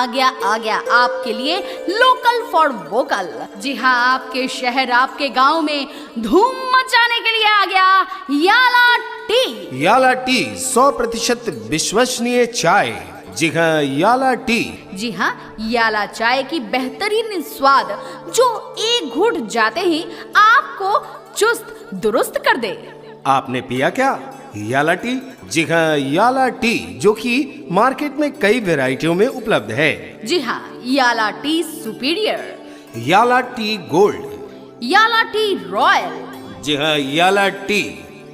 आ गया आपके लिए लोकल फॉर वोकल। जी हाँ, आपके शहर आपके गांव में धूम मचाने के लिए आ गया याला टी। याला टी 100% विश्वसनीय चाय। जी हाँ, याला टी। जी हाँ, याला चाय की बेहतरीन स्वाद जो एक घूंट जाते ही आपको चुस्त दुरुस्त कर दे। आपने पिया क्या याला टी? जी हाँ, याला टी जो कि मार्केट में कई वैरायटियों में उपलब्ध है। जी हाँ, याला टी सुपीरियर, याला टी गोल्ड, याला टी रॉयल। जी हाँ, याला टी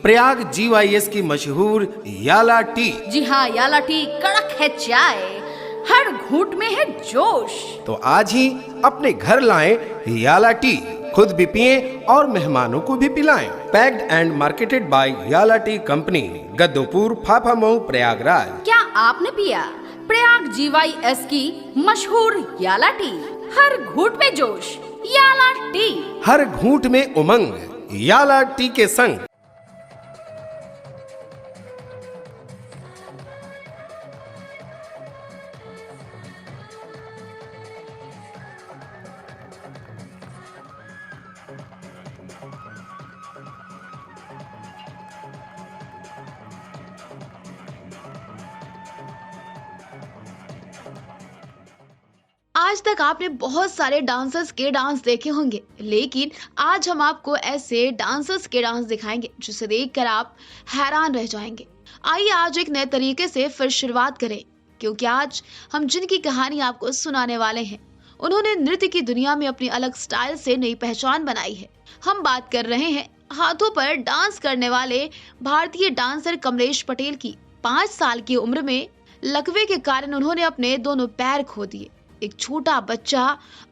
प्रयाग GYS की मशहूर याला टी। जी हाँ, याला टी कड़क है चाय, हर घूंट में है जोश। तो आज ही अपने घर लाएं याला टी, खुद भी पिएं और मेहमानों को भी पिलाएं। पैक्ड एंड मार्केटेड बाय याला टी कंपनी, गद्दोपुर, फाफामऊ, प्रयागराज। क्या आपने पिया प्रयाग GYS की मशहूर याला टी? हर घूंट में जोश, याला टी। हर घूंट में उमंग, याला टी के संग। आज तक आपने बहुत सारे डांसर्स के डांस देखे होंगे, लेकिन आज हम आपको ऐसे डांसर्स के डांस दिखाएंगे जिसे देखकर आप हैरान रह जाएंगे। आइए आज एक नए तरीके से फिर शुरुआत करें, क्योंकि आज हम जिनकी कहानी आपको सुनाने वाले हैं, उन्होंने नृत्य की दुनिया में अपनी अलग स्टाइल से नई पहचान बनाई है। हम बात कर रहे हैं हाथों पर डांस करने वाले भारतीय डांसर कमलेश पटेल की। 5 साल की उम्र में लकवे के कारण उन्होंने अपने दोनों पैर खो दिए। एक छोटा बच्चा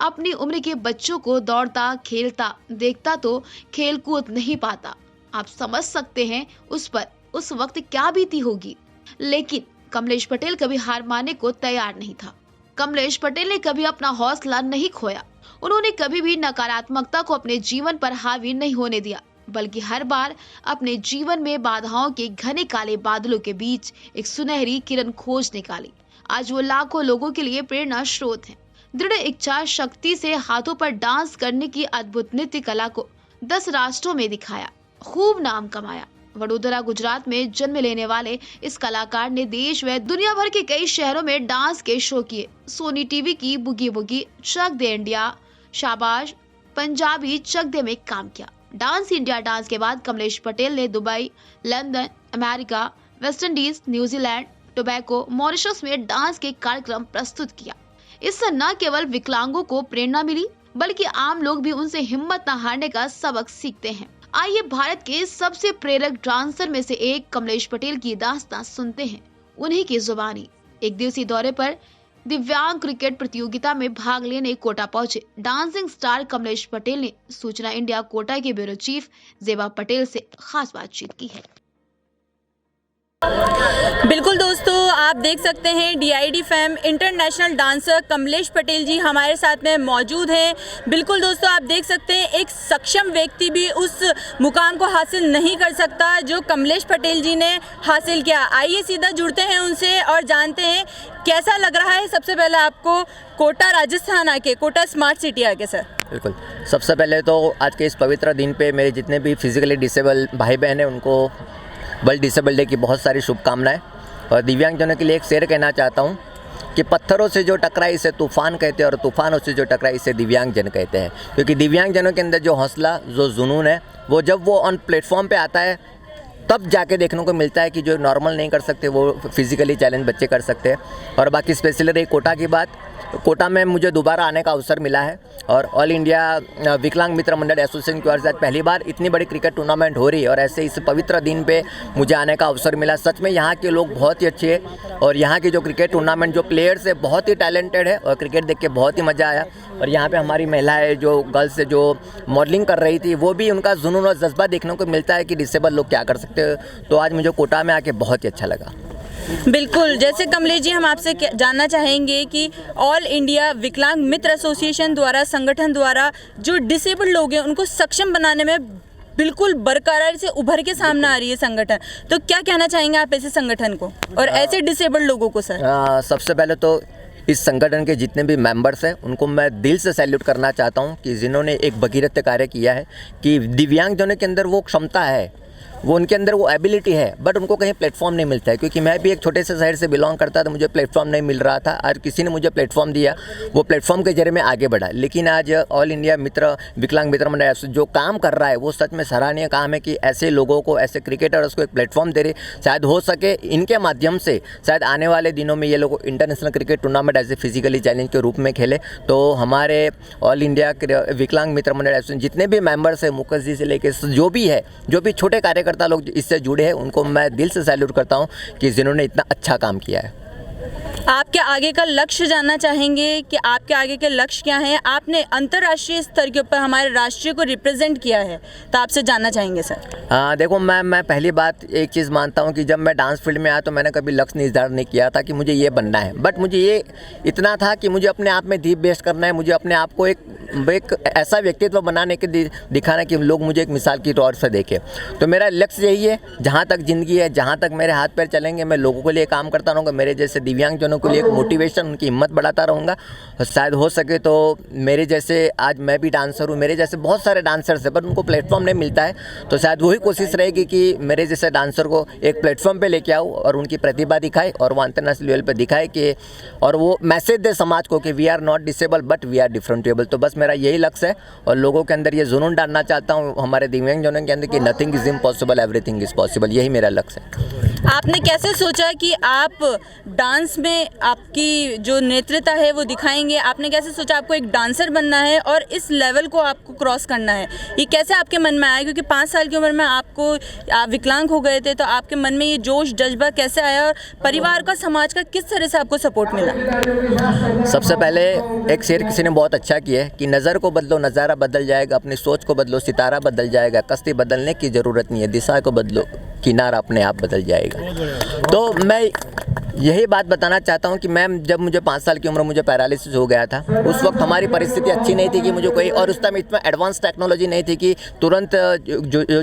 अपनी उम्र के बच्चों को दौड़ता खेलता देखता तो खेल कूद नहीं पाता। आप समझ सकते हैं उस पर उस वक्त क्या बीती होगी। लेकिन कमलेश पटेल कभी हार मानने को तैयार नहीं था। कमलेश पटेल ने कभी अपना हौसला नहीं खोया। उन्होंने कभी भी नकारात्मकता को अपने जीवन पर हावी नहीं होने दिया, बल्कि हर बार अपने जीवन में बाधाओं के घने काले बादलों के बीच एक सुनहरी किरण खोज निकाली। आज वो लाखों लोगों के लिए प्रेरणा स्रोत हैं। दृढ़ इच्छा शक्ति से हाथों पर डांस करने की अद्भुत नृत्य कला को 10 राष्ट्रों में दिखाया, खूब नाम कमाया। वडोदरा गुजरात में जन्म लेने वाले इस कलाकार ने देश व दुनिया भर के कई शहरों में डांस के शो किए। सोनी टीवी की बुगी बुगी, चक दे इंडिया, शाबाश, पंजाबी चक दे में काम किया। डांस इंडिया डांस के बाद कमलेश पटेल ने Dubai, London, America, West Indies, New Zealand, tobacco, Mauritius में डांस के कार्यक्रम प्रस्तुत किया। इससे न केवल विकलांगों को प्रेरणा मिली, बल्कि आम लोग भी उनसे हिम्मत न हारने का सबक सीखते हैं। आइए भारत के सबसे प्रेरक डांसर में से एक कमलेश पटेल की दास्तां सुनते हैं, उन्हीं की जुबानी। एक दिवसीय दौरे पर दिव्यांग क्रिकेट प्रतियोगिता में भाग लेने कोटा पहुंचे डांसिंग स्टार कमलेश पटेल ने सूचना इंडिया कोटा के ब्यूरो चीफ जेबा पटेल से खास बातचीत की है। बिल्कुल दोस्तों, आप देख सकते हैं DID fam international dancer Kamlesh Patel ji हमारे साथ में मौजूद हैं। बिल्कुल दोस्तों, आप देख सकते हैं एक सक्षम व्यक्ति भी उस मुकाम को हासिल नहीं कर सकता जो कमलेश पटेल जी ने हासिल किया। आइए सीधा जुड़ते हैं उनसे और जानते हैं कैसा लग रहा है। सबसे पहले आपको कोटा राजस्थान आके, कोटा स्मार्ट सिटी आके सर। बिल्कुल, सबसे पहले तो आज के इस पवित्र दिन पे मेरे जितने भी फिजिकली डिसेबल भाई बहन हैं उनको वर्ल्ड डिसेबल डे की बहुत सारी शुभकामनाएं। और दिव्यांगजनों के लिए एक शेर कहना चाहता हूं कि पत्थरों से जो टकराए इसे तूफान कहते हैं और तूफानों से जो टकराए इसे दिव्यांगजन कहते हैं। क्योंकि दिव्यांगजनों के अंदर जो हौसला, जो जुनून है, वो जब वो ऑन प्लेटफॉर्म पे आता है तब जाके देखने को मिलता है कि जो नॉर्मल नहीं कर सकते वो फिजिकली चैलेंज बच्चे कर सकते हैं। और बाकी स्पेशली रही कोटा की बात, कोटा में मुझे दोबारा आने का अवसर मिला है और ऑल इंडिया विकलांग मित्र मंडल एसोसिएशन की ओर से पहली बार इतनी बड़ी क्रिकेट टूर्नामेंट हो रही है और ऐसे इस पवित्र दिन पे मुझे आने का अवसर मिला। सच में यहाँ के लोग बहुत ही अच्छे हैं और यहाँ की जो क्रिकेट टूर्नामेंट जो प्लेयर्स है बहुत ही टैलेंटेड है और क्रिकेट देख के बहुत ही मज़ा आया। और यहाँ पे हमारी महिलाएं जो गर्ल्स जो मॉडलिंग कर रही थी वो भी उनका जुनून और जज्बा देखने को मिलता है कि डिसेबल लोग क्या कर सकते हैं। तो आज मुझे कोटा में आके बहुत ही अच्छा लगा। बिल्कुल, जैसे कमलेश जी हम आपसे जानना चाहेंगे कि ऑल इंडिया विकलांग मित्र एसोसिएशन द्वारा, संगठन द्वारा जो डिसेबल्ड लोग हैं उनको सक्षम बनाने में बिल्कुल बरकरार से उभर के सामने आ रही है संगठन, तो क्या कहना चाहेंगे आप ऐसे संगठन को और ऐसे डिसेबल्ड लोगों को सर? सबसे पहले तो इस संगठन के जितने भी मेंबर्स हैं उनको मैं दिल से सैल्यूट करना चाहता हूं कि जिन्होंने एक भगीरथ कार्य किया है कि दिव्यांगजनों के अंदर वो क्षमता है, वो उनके अंदर वो एबिलिटी है, बट उनको कहीं प्लेटफॉर्म नहीं मिलता है। क्योंकि मैं भी एक छोटे से शहर से बिलोंग करता था, मुझे प्लेटफॉर्म नहीं मिल रहा था। आज किसी ने मुझे प्लेटफॉर्म दिया, वो प्लेटफॉर्म के जरिए मैं आगे बढ़ा। लेकिन आज ऑल इंडिया विकलांग मित्र मंडल जो काम कर रहा है वो सच में सराहनीय काम है कि ऐसे लोगों को, ऐसे क्रिकेटर्स को एक प्लेटफॉर्म दे रहे। शायद हो सके इनके माध्यम से शायद आने वाले दिनों में ये लोग इंटरनेशनल क्रिकेट टूर्नामेंट ऐसे फिजिकली चैलेंज के रूप में खेले। तो हमारे ऑल इंडिया विकलांग मित्र मंडल एसोसिएशन जितने भी मेंबर्स हैं, मुकेश जी से लेकर जो भी छोटे कार्यकर्ता लोग इससे जुड़े हैं, उनको मैं दिल से सैल्यूट करता हूं कि जिन्होंने इतना अच्छा काम किया है। आपके आगे का लक्ष्य जानना चाहेंगे कि आपके आगे के लक्ष्य क्या हैं। आपने अंतर्राष्ट्रीय स्तर के ऊपर हमारे राष्ट्र को रिप्रेजेंट किया है, तो आपसे जानना चाहेंगे सर। देखो, मैं पहली बात एक चीज़ मानता हूँ कि जब मैं डांस फील्ड में आया तो मैंने कभी लक्ष्य निर्धारण नहीं किया था कि मुझे ये बनना है, बट मुझे ये इतना था कि मुझे अपने आप में दीप बेस्ट करना है। मुझे अपने आप को एक ऐसा व्यक्तित्व बनाने के दिखाना कि लोग मुझे एक मिसाल की तौर से देखें। तो मेरा लक्ष्य यही है, जहाँ तक ज़िंदगी है, जहाँ तक मेरे हाथ पैर चलेंगे, मैं लोगों के लिए काम करता रहूँगा। मेरे जैसे दिव्यांगजनों के लिए एक मोटिवेशन, उनकी हिम्मत बढ़ाता रहूँगा। शायद हो सके तो मेरे जैसे, आज मैं भी डांसर हूँ, मेरे जैसे बहुत सारे डांसर्स हैं बट उनको प्लेटफॉर्म नहीं मिलता है, तो शायद वही कोशिश रहेगी कि मेरे जैसे डांसर को एक प्लेटफॉर्म पे लेके आऊँ और उनकी प्रतिभा दिखाए और वो अंतर्राष्ट्रीय लेवल पे दिखाए कि, और वो मैसेज दे समाज को कि we are not disable but we are differently abled. तो बस मेरा यही लक्ष्य है और लोगों के अंदर ये जुनून डालना चाहता हूँ हमारे दिव्यांगजनों के अंदर कि nothing is impossible, everything is possible. यही मेरा लक्ष्य है। आपने कैसे सोचा कि आप डांस में आपकी जो नेतृत्व है वो दिखाएंगे? आपने कैसे सोचा आपको एक डांसर बनना है और इस लेवल को आपको क्रॉस करना है? ये कैसे आपके मन में आया? क्योंकि 5 साल की उम्र में आप विकलांग हो गए थे, तो आपके मन में ये जोश जज्बा कैसे आया और परिवार का, समाज का किस तरह से आपको सपोर्ट मिला? सबसे पहले एक शेर किसी ने बहुत अच्छा किया है कि नज़र को बदलो नज़ारा बदल जाएगा, अपनी सोच को बदलो सितारा बदल जाएगा, कश्ती बदलने की ज़रूरत नहीं है, दिशा को बदलो किनारा अपने आप बदल जाएगा। तो मैं यही बात बताना चाहता हूँ कि जब मुझे 5 साल की उम्र मुझे पैरालिसिस हो गया था, उस वक्त हमारी परिस्थिति अच्छी नहीं थी कि मुझे कोई, और उस टाइम इतना एडवांस टेक्नोलॉजी नहीं थी कि तुरंत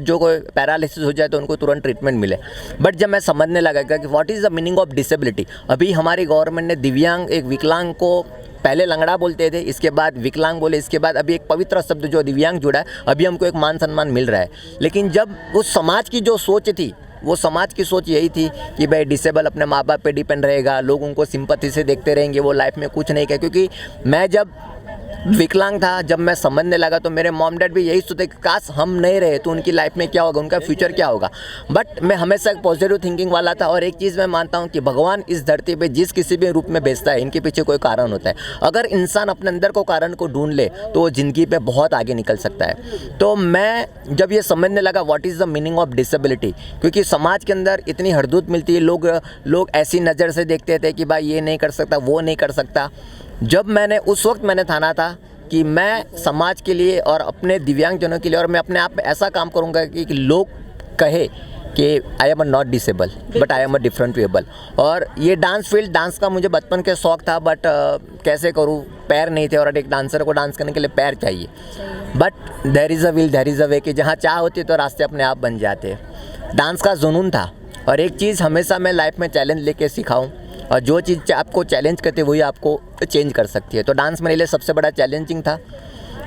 जो कोई पैरालिसिस हो जाए तो उनको तुरंत ट्रीटमेंट मिले। बट जब मैं समझने लगा कि what is the meaning of disability, अभी हमारी गवर्नमेंट ने दिव्यांग, एक विकलांग को पहले लंगड़ा बोलते थे, इसके बाद विकलांग बोले, इसके बाद अभी एक पवित्र शब्द जो दिव्यांग जुड़ा है, अभी हमको एक मान सम्मान मिल रहा है। लेकिन जब उस समाज की जो सोच थी, वो समाज की सोच यही थी कि भाई डिसेबल अपने माँ बाप पे डिपेंड रहेगा, लोग उनको सिंपैथी से देखते रहेंगे, वो लाइफ में कुछ नहीं किया। क्योंकि मैं जब विकलांग था, जब मैं समझने लगा तो मेरे मॉम डैड भी यही सोचते कि काश हम नहीं रहे तो उनकी लाइफ में क्या होगा, उनका फ्यूचर क्या होगा। बट मैं हमेशा एक पॉजिटिव थिंकिंग वाला था। और एक चीज़ मैं मानता हूँ कि भगवान इस धरती पे जिस किसी भी रूप में भेजता है, इनके पीछे कोई कारण होता है। अगर इंसान अपने अंदर को कारण को ढूंढ ले तो वो ज़िंदगी पे बहुत आगे निकल सकता है। तो मैं जब ये समझने लगा what is the meaning of disability, क्योंकि समाज के अंदर इतनी हरदूत मिलती है, लोग ऐसी नज़र से देखते थे कि भाई ये नहीं कर सकता, वो नहीं कर सकता। जब उस वक्त मैंने ठाना था कि मैं समाज के लिए और अपने दिव्यांगजनों के लिए, और मैं अपने आप में ऐसा काम करूंगा कि लोग कहे कि I am not disable but I am different abled. और ये डांस का मुझे बचपन के शौक़ था, बट कैसे करूँ, पैर नहीं थे, और एक डांसर को डांस करने के लिए पैर चाहिए। But there is a will there is a way, कि जहाँ चाह होती तो रास्ते अपने आप बन जाते। डांस का जुनून था, और एक चीज़ हमेशा मैं लाइफ में चैलेंज लेके सिखाऊँ, और जो चीज़ आपको चैलेंज करती है वही आपको चेंज कर सकती है। तो डांस मेरे लिए सबसे बड़ा चैलेंजिंग था।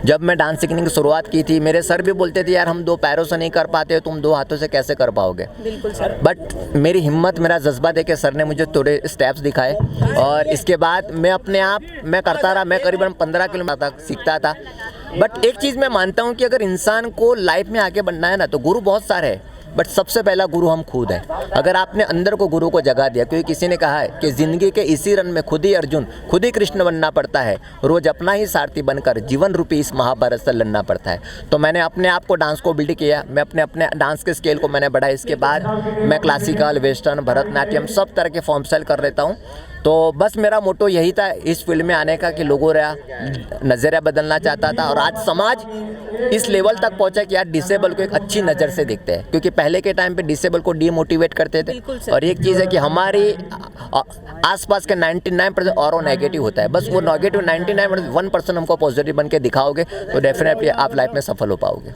जब मैं डांस सीखने की शुरुआत की थी, मेरे सर भी बोलते थे यार हम 2 पैरों से नहीं कर पाते, तुम 2 हाथों से कैसे कर पाओगे। बिल्कुल सर। बट मेरी हिम्मत, मेरा जज्बा देके सर ने मुझे थोड़े स्टेप्स दिखाए, और इसके बाद मैं अपने आप मैं करता रहा। मैं करीबन 15 किलोमीटर तक सीखता था। बट एक चीज़ मैं मानता हूँ कि अगर इंसान को लाइफ में आगे बढ़ना है ना, तो गुरु बहुत सारे हैं, बट सबसे पहला गुरु हम खुद हैं। अगर आपने अंदर को गुरु को जगा दिया, क्योंकि किसी ने कहा है कि ज़िंदगी के इसी रन में खुद ही अर्जुन, खुद ही कृष्ण बनना पड़ता है, रोज़ अपना ही सारथी बनकर जीवन रूपी इस महाभारत से लड़ना पड़ता है। तो मैंने अपने आप को डांस को बिल्ड किया, मैं अपने डांस के स्केल को मैंने बढ़ाया। इसके बाद मैं क्लासिकल, वेस्टर्न, भरतनाट्यम सब तरह के फॉर्म सेल कर लेता हूँ। तो बस मेरा मोटो यही था इस फील्ड में आने का कि लोगों का नज़रिया बदलना चाहता था, और आज समाज इस लेवल तक पहुंचा कि यार डिसेबल को एक अच्छी नज़र से देखते हैं। क्योंकि पहले के टाइम पे डिसेबल को डीमोटिवेट करते थे, और एक चीज़ है कि हमारी आसपास के 99% और नेगेटिव होता है। बस वो नेगेटिव 99% 1% हमको पॉजिटिव बन के दिखाओगे तो डेफिनेटली आप लाइफ में सफल हो पाओगे।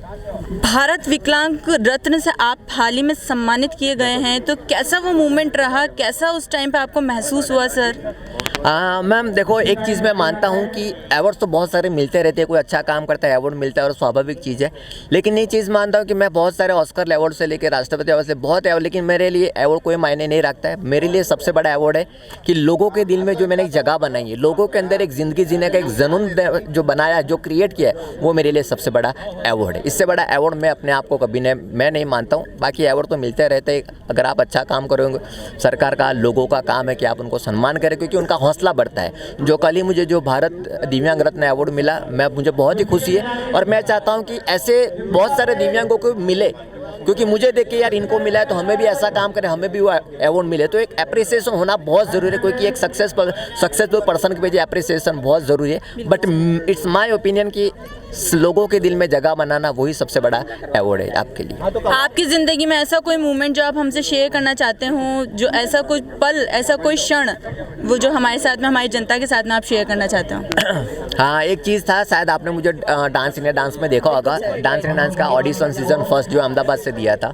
भारत विकलांग रत्न से आप हाल ही में सम्मानित किए गए हैं, तो कैसा वो मोमेंट रहा, कैसा उस टाइम पे आपको महसूस हुआ सर? मैम देखो, एक चीज़ मैं मानता हूँ कि अवार्ड्स तो बहुत सारे मिलते रहते हैं, कोई अच्छा काम करता है अवार्ड मिलता है और स्वाभाविक चीज़ है। लेकिन ये चीज़ मानता हूँ कि मैं बहुत सारे ऑस्कर अवार्ड से लेकर राष्ट्रपति अवार्ड से बहुत अवार्ड, लेकिन मेरे लिए अवार्ड कोई मायने नहीं रखता है। मेरे लिए सबसे बड़ा अवार्ड है कि लोगों के दिल में जो मैंने एक जगह बनाई है, लोगों के अंदर एक ज़िंदगी जीने का एक जुनून जो बनाया, जो क्रिएट किया है, वो मेरे लिए सबसे बड़ा अवार्ड है। इससे बड़ा अवार्ड मैं अपने आप को कभी मैं नहीं मानता हूँ। बाकी अवार्ड तो मिलते रहते हैं, अगर आप अच्छा काम करोगे, सरकार का, लोगों का काम है कि आप उनको सम्मान करें, क्योंकि उनका हौसला बढ़ता है। जो कल ही मुझे जो भारत दिव्यांग रत्न अवार्ड मिला, मुझे बहुत ही खुशी है और मैं चाहता हूँ कि ऐसे बहुत सारे दिव्यांगों को मिले, क्योंकि मुझे देख के यार इनको मिला है तो हमें भी ऐसा काम करें, हमें भी वो अवार्ड मिले। तो एक अप्रिसिएशन होना बहुत ज़रूरी है, क्योंकि एक सक्सेसफुल पर्सन के लिए अप्रिसिएशन बहुत ज़रूरी है। बट इट्स माय ओपिनियन कि लोगों के दिल में जगह बनाना वही सबसे बड़ा अवार्ड है आपके लिए। आपकी ज़िंदगी में ऐसा कोई मोमेंट जो आप हमसे शेयर करना चाहते हो, जो ऐसा कोई पल, ऐसा कोई क्षण, वो जो हमारे साथ में, हमारी जनता के साथ में आप शेयर करना चाहते हो? हाँ, एक चीज़ था, शायद आपने मुझे डांस इंडिया डांस में देखा होगा। डांस इंडिया डांस का ऑडिशन सीजन फर्स्ट जो अहमदाबाद से दिया था,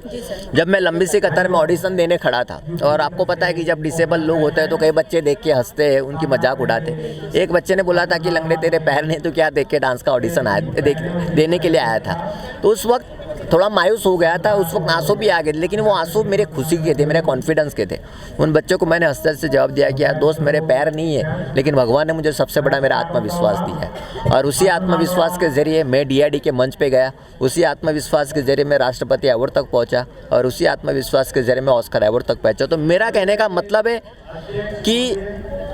जब मैं लंबी सी कतार में ऑडिशन देने खड़ा था, और आपको पता है कि जब डिसेबल लोग होते हैं तो कई बच्चे देख के हंसते हैं, उनकी मजाक उड़ाते। एक बच्चे ने बोला था कि लंगड़े तेरे पैर नहीं तो क्या देख के डांस का ऑडिशन देने के लिए आया था। तो उस वक्त थोड़ा मायूस हो गया था, उस वक्त आंसू भी आ गए, लेकिन वो आंसू मेरे खुशी के थे, मेरे कॉन्फिडेंस के थे। उन बच्चों को मैंने हंसते से जवाब दिया कि यार दोस्त, मेरे पैर नहीं है, लेकिन भगवान ने मुझे सबसे बड़ा मेरा आत्मविश्वास दिया है, और उसी आत्मविश्वास के ज़रिए मैं DID के मंच पे गया, उसी आत्मविश्वास के ज़रिए मैं राष्ट्रपति अवार्ड तक पहुंचा, और उसी आत्मविश्वास के ज़रिए मैं ऑस्कर अवार्ड तक पहुंचा। तो मेरा कहने का मतलब है कि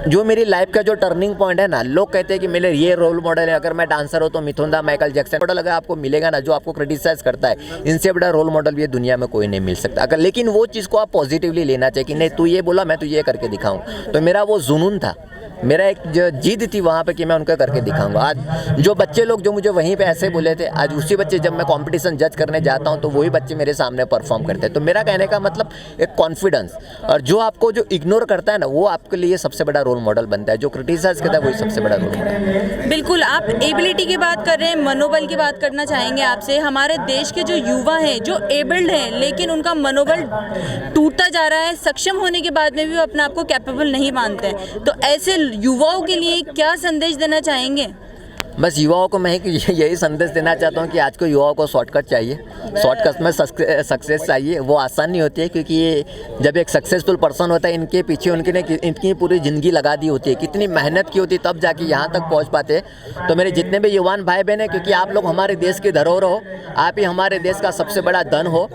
जो मेरी लाइफ का जो टर्निंग पॉइंट है ना, लोग कहते हैं कि मेरे ये रोल मॉडल है, अगर मैं डांसर हो तो मिथुन दा, माइकल जैक्सन मॉडल अगर आपको मिलेगा ना, जो आपको क्रिटिसाइज करता है, इनसे बड़ा रोल मॉडल ये दुनिया में कोई नहीं मिल सकता। अगर लेकिन वो चीज़ को आप पॉजिटिवली लेना चाहिए कि नहीं, तू ये बोला मैं तुझे ये करके दिखाऊं। तो मेरा वो जुनून था, मेरा एक जो जिद थी वहाँ पे कि मैं उनको करके दिखाऊंगा। आज जो बच्चे लोग जो मुझे वहीं पे ऐसे बोले थे, आज उसी बच्चे जब मैं कंपटीशन जज करने जाता हूँ तो वही बच्चे मेरे सामने परफॉर्म करते हैं। तो मेरा कहने का मतलब एक कॉन्फिडेंस, और जो आपको जो इग्नोर करता है ना, वो आपके लिए सबसे बड़ा रोल मॉडल बनता है, जो क्रिटिसाइज करता है वही सबसे बड़ा रोल मॉडल है। बिल्कुल, आप एबिलिटी की बात कर रहे हैं, मनोबल की बात करना चाहेंगे आपसे। हमारे देश के जो युवा हैं, जो एबल्ड हैं, लेकिन उनका मनोबल टूटता जा रहा है, सक्षम होने के बाद में भी वो अपने आप को कैपेबल नहीं मानते हैं। तो ऐसे युवाओं के लिए क्या संदेश देना चाहेंगे? बस युवाओं को मैं यही संदेश देना चाहता हूँ कि आज को युवाओं को शॉर्टकट चाहिए, शॉर्टकट में सक्सेस चाहिए। वो आसान नहीं होती है, क्योंकि ये जब एक सक्सेसफुल पर्सन होता है, इनके पीछे इनकी पूरी ज़िंदगी लगा दी होती है, कितनी मेहनत की होती है, तब जाके यहाँ तक पहुँच पाते हैं। तो मेरे जितने भी युवान भाई बहन हैं, क्योंकि आप लोग हमारे देश की धरोहर हो, आप ही हमारे देश का सबसे बड़ा धन हो,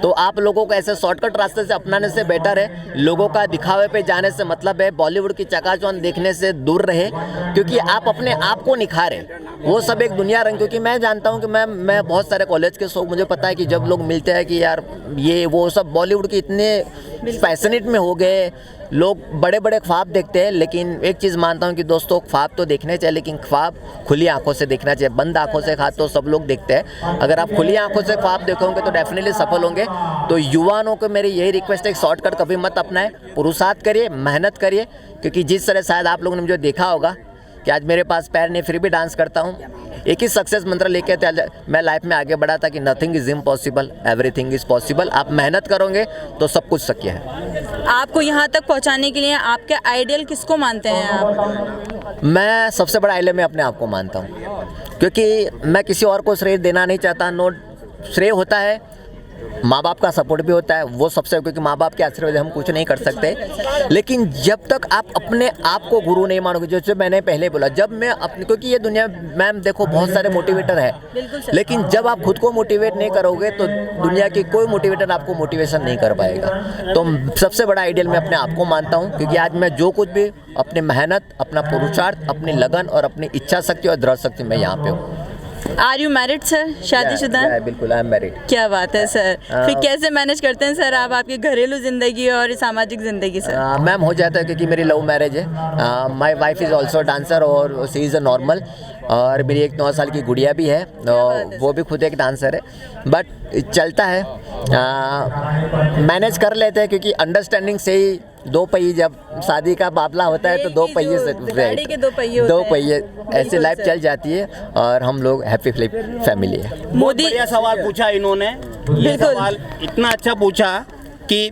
तो आप लोगों को ऐसे शॉर्टकट रास्ते से अपनाने से बेटर है लोगों का दिखावे पे जाने से मतलब है बॉलीवुड की चकाचौंध देखने से दूर रहे, क्योंकि आप अपने आप को निखारें। वो सब एक दुनिया रंग, क्योंकि मैं जानता हूँ कि मैं बहुत सारे कॉलेज के शौक, मुझे पता है कि जब लोग मिलते हैं कि यार ये वो सब बॉलीवुड के इतने पैशनेट में हो गए, लोग बड़े बड़े ख्वाब देखते हैं। लेकिन एक चीज़ मानता हूँ कि दोस्तों, ख्वाब तो देखने चाहिए, लेकिन ख्वाब खुली आंखों से देखना चाहिए। बंद आंखों से ख्वाब तो सब लोग देखते हैं, अगर आप खुली आंखों से ख्वाब देखोगे तो डेफिनेटली सफल होंगे। तो युवाओं को मेरी यही रिक्वेस्ट है, शॉर्टकट कभी मत अपनाएं, पुरुषार्थ करिए, मेहनत करिए। क्योंकि जिस तरह शायद आप लोगों ने मुझे देखा होगा कि आज मेरे पास पैर नहीं, फिर भी डांस करता हूँ। एक ही सक्सेस मंत्र लेके मैं लाइफ में आगे बढ़ा था कि nothing is impossible, everything is possible. आप मेहनत करोगे तो सब कुछ शक्य है। आपको यहाँ तक पहुँचाने के लिए आपके आइडियल किसको मानते हैं आप? मैं सबसे बड़ा आइडियल मैं अपने आप को मानता हूँ, क्योंकि मैं किसी और को श्रेय देना नहीं चाहता। श्रेय होता है, माँ बाप का सपोर्ट भी होता है, वो सबसे, क्योंकि माँ बाप के आशीर्वाद हम कुछ नहीं कर सकते। लेकिन जब तक आप अपने आप को गुरु नहीं मानोगे, जैसे मैंने पहले बोला, जब मैं अपने, क्योंकि ये दुनिया मैम देखो बहुत सारे मोटिवेटर है, लेकिन जब आप खुद को मोटिवेट नहीं करोगे तो दुनिया की कोई मोटिवेटर आपको मोटिवेशन नहीं कर पाएगा। तो सबसे बड़ा आइडियल मैं अपने आप को मानता हूँ, क्योंकि आज मैं जो कुछ भी अपनी मेहनत, अपना पुरुषार्थ, अपनी लगन और अपनी इच्छा शक्ति और दृढ़ शक्ति मैं यहाँ पे हूँ। Are you married sir? शादीशुदा? बिल्कुल, आई एम मैरिड। क्या बात है सर। फिर कैसे मैनेज करते हैं सर आप आपकी घरेलू जिंदगी और सामाजिक जिंदगी सर? मैम हो जाता है, क्योंकि मेरी लव मैरिज है। My wife is also dancer और शी इज़ अ नॉर्मल, और मेरी एक 9 साल की गुड़िया भी है, और वो भी खुद एक डांसर है। बट चलता है, मैनेज कर लेते हैं, क्योंकि अंडरस्टैंडिंग से ही दो पहिए, जब शादी का बाबला होता है तो दो पहिए से, गाड़ी के दो पहिए ऐसे लाइफ चल जाती है, और हम लोग हैप्पी फैमिली है। मोदी बढ़िया सवाल पूछा इन्होंने, ये सवाल इतना अच्छा पूछा कि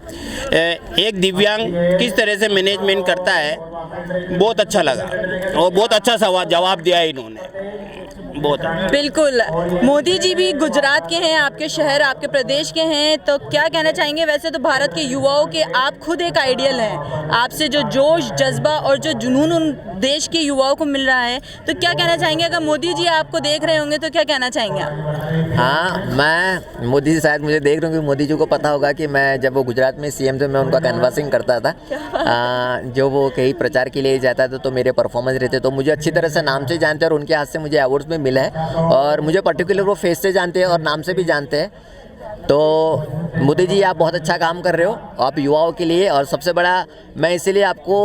एक दिव्यांग किस तरह से मैनेजमेंट करता है। बहुत अच्छा लगा और बहुत अच्छा सवाल जवाब दिया इन्होंने, बहुत अच्छा। बिल्कुल, मोदी जी भी गुजरात के हैं, आपके शहर आपके प्रदेश के हैं, तो क्या कहना चाहेंगे? वैसे तो भारत के युवाओं के आप खुद एक आइडियल हैं, आपसे जो जोश जज्बा और जो जुनून उन देश के युवाओं को मिल रहा है, तो क्या कहना चाहेंगे? अगर मोदी जी आपको देख रहे होंगे तो क्या कहना चाहेंगे आप? हाँ, मैं मोदी जी शायद मुझे देख रहे हूँ कि मोदी जी को पता होगा कि मैं जब वो गुजरात में सीएम थे मैं उनका कैनवासिंग करता था। जो वो कहीं प्रचार के लिए जाता था तो मेरे परफॉर्मेंस रहते, तो मुझे अच्छी तरह से नाम से जानते हैं और उनके हाथ से मुझे अवार्ड्स में मिला है और मुझे पर्टिकुलर वो फेस से जानते हैं और नाम से भी जानते हैं। तो मोदी जी आप बहुत अच्छा काम कर रहे हो आप युवाओं के लिए, और सबसे बड़ा मैं इसीलिए आपको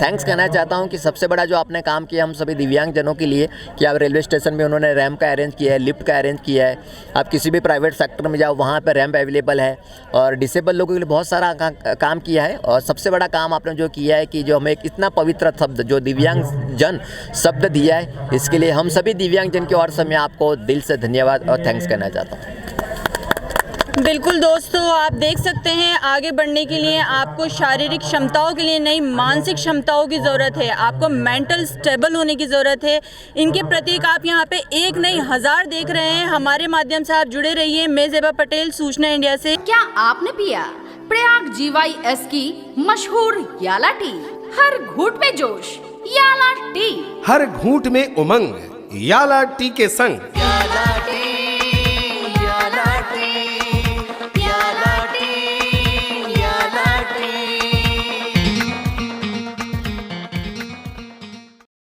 थैंक्स कहना चाहता हूं कि सबसे बड़ा जो आपने काम किया हम सभी दिव्यांगजनों के लिए कि आप रेलवे स्टेशन में उन्होंने रैंप का अरेंज किया है, लिफ्ट का अरेंज किया है, आप किसी भी प्राइवेट सेक्टर में जाओ वहाँ पर रैंप अवेलेबल है, और डिसेबल लोगों के लिए बहुत सारा काम किया है। और सबसे बड़ा काम आपने जो किया है कि जो हमें एक इतना पवित्र शब्द जो दिव्यांगजन शब्द दिया है, इसके लिए हम सभी दिव्यांगजन की ओर से मैं आपको दिल से धन्यवाद और थैंक्स कहना चाहता हूँ। बिल्कुल दोस्तों, आप देख सकते हैं आगे बढ़ने के लिए आपको शारीरिक क्षमताओं के लिए नहीं, मानसिक क्षमताओं की ज़रूरत है, आपको मेंटल स्टेबल होने की ज़रूरत है। इनके प्रतीक आप यहाँ पे एक नहीं 1000 देख रहे हैं। हमारे माध्यम से आप जुड़े रहिए। मैं ज़ेबा पटेल, सूचना इंडिया से। क्या आपने पिया प्रयाग GYS की मशहूर याला टी? हर घूंट में जोश, याला टी। हर घूंट में उमंग, याला टी के संग।